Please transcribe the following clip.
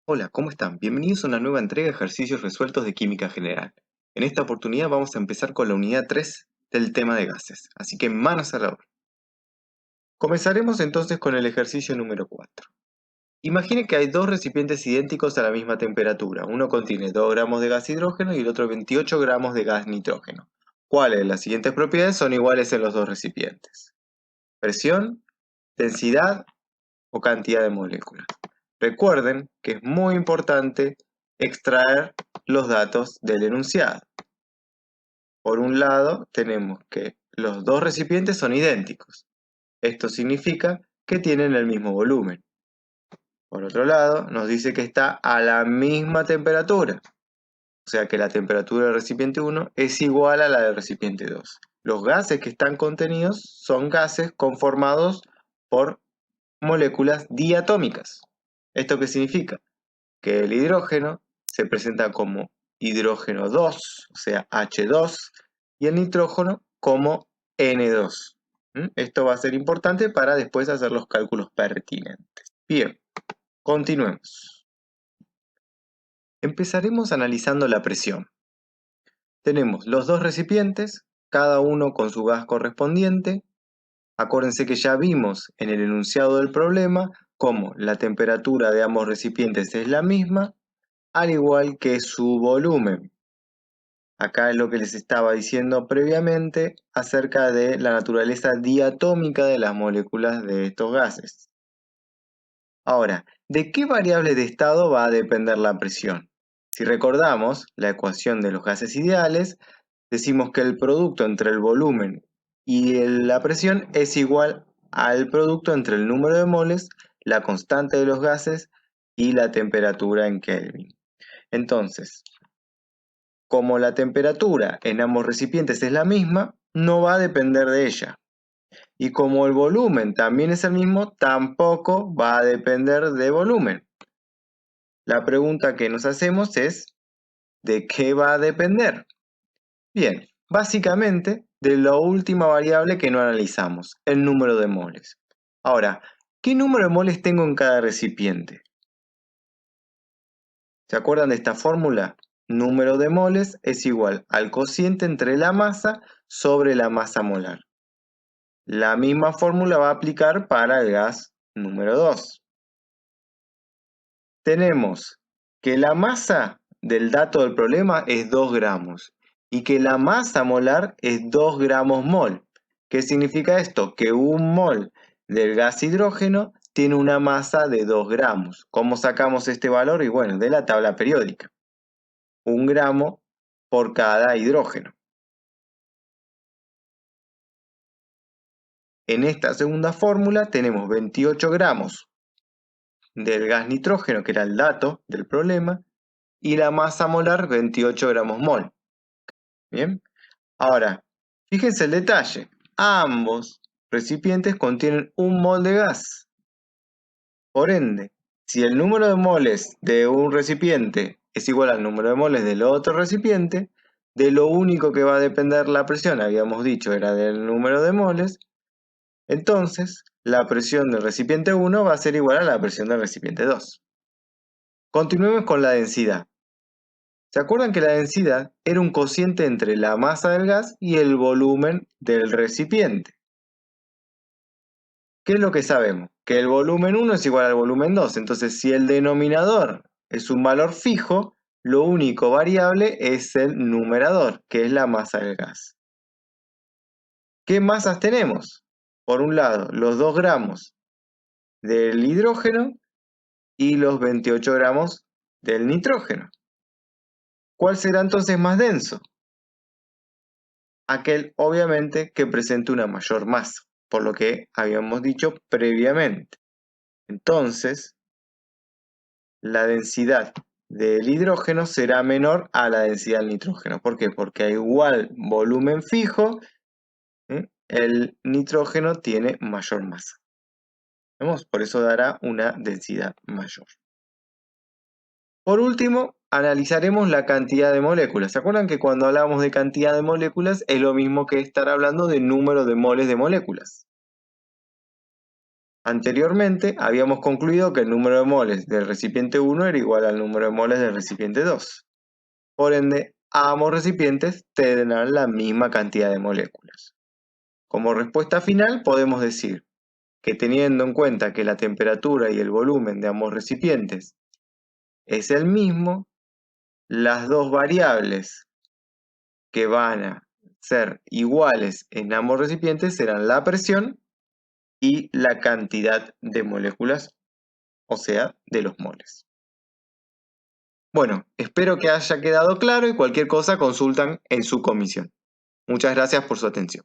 Hola, ¿cómo están? Bienvenidos a una nueva entrega de ejercicios resueltos de química general. En esta oportunidad vamos a empezar con la unidad 3 del tema de gases, así que manos a la obra. Comenzaremos entonces con el ejercicio número 4. Imagine que hay dos recipientes idénticos a la misma temperatura. Uno contiene 2 gramos de gas hidrógeno y el otro 28 gramos de gas nitrógeno. ¿Cuáles de las siguientes propiedades son iguales en los dos recipientes? Presión, densidad o cantidad de moléculas. Recuerden que es muy importante extraer los datos del enunciado. Por un lado, tenemos que los dos recipientes son idénticos. Esto significa que tienen el mismo volumen. Por otro lado, nos dice que está a la misma temperatura. O sea que la temperatura del recipiente 1 es igual a la del recipiente 2. Los gases que están contenidos son gases conformados por moléculas diatómicas. ¿Esto qué significa? Que el hidrógeno se presenta como hidrógeno 2, o sea H2, y el nitrógeno como N2. Esto va a ser importante para después hacer los cálculos pertinentes. Bien, continuemos. Empezaremos analizando la presión. Tenemos los dos recipientes, cada uno con su gas correspondiente. Acuérdense que ya vimos en el enunciado del problema cómo la temperatura de ambos recipientes es la misma, al igual que su volumen. Acá es lo que les estaba diciendo previamente acerca de la naturaleza diatómica de las moléculas de estos gases. Ahora, ¿de qué variable de estado va a depender la presión? Si recordamos la ecuación de los gases ideales, decimos que el producto entre el volumen y la presión es igual al producto entre el número de moles, la constante de los gases y la temperatura en Kelvin. Entonces, como la temperatura en ambos recipientes es la misma, no va a depender de ella. Y como el volumen también es el mismo, tampoco va a depender de volumen. La pregunta que nos hacemos es, ¿de qué va a depender? Bien, básicamente de la última variable que no analizamos, el número de moles. Ahora, ¿qué número de moles tengo en cada recipiente? ¿Se acuerdan de esta fórmula? Número de moles es igual al cociente entre la masa sobre la masa molar. La misma fórmula va a aplicar para el gas número 2. Tenemos que la masa del dato del problema es 2 gramos y que la masa molar es 2 gramos mol. ¿Qué significa esto? Que un mol del gas hidrógeno tiene una masa de 2 gramos. ¿Cómo sacamos este valor? Y bueno, de la tabla periódica. 1 gramo por cada hidrógeno. En esta segunda fórmula tenemos 28 gramos del gas nitrógeno, que era el dato del problema, y la masa molar 28 gramos mol. Bien, ahora, fíjense el detalle. Ambos recipientes contienen 1 mol de gas. Por ende, si el número de moles de un recipiente es igual al número de moles del otro recipiente, de lo único que va a depender la presión, habíamos dicho, era del número de moles, entonces la presión del recipiente 1 va a ser igual a la presión del recipiente 2. Continuemos con la densidad. ¿Se acuerdan que la densidad era un cociente entre la masa del gas y el volumen del recipiente? ¿Qué es lo que sabemos? Que el volumen 1 es igual al volumen 2. Entonces, si el denominador es un valor fijo, lo único variable es el numerador, que es la masa del gas. ¿Qué masas tenemos? Por un lado, los 2 gramos del hidrógeno y los 28 gramos del nitrógeno. ¿Cuál será entonces más denso? Aquel, obviamente, que presente una mayor masa, por lo que habíamos dicho previamente. Entonces, la densidad del hidrógeno será menor a la densidad del nitrógeno. ¿Por qué? Porque a igual volumen fijo, el nitrógeno tiene mayor masa. ¿Vemos? Por eso dará una densidad mayor. Por último, analizaremos la cantidad de moléculas. ¿Se acuerdan que cuando hablamos de cantidad de moléculas es lo mismo que estar hablando de número de moles de moléculas? Anteriormente habíamos concluido que el número de moles del recipiente 1 era igual al número de moles del recipiente 2. Por ende, ambos recipientes tendrán la misma cantidad de moléculas. Como respuesta final podemos decir que teniendo en cuenta que la temperatura y el volumen de ambos recipientes es el mismo, las dos variables que van a ser iguales en ambos recipientes serán la presión y la cantidad de moléculas, o sea, de los moles. Bueno, espero que haya quedado claro y cualquier cosa consultan en su comisión. Muchas gracias por su atención.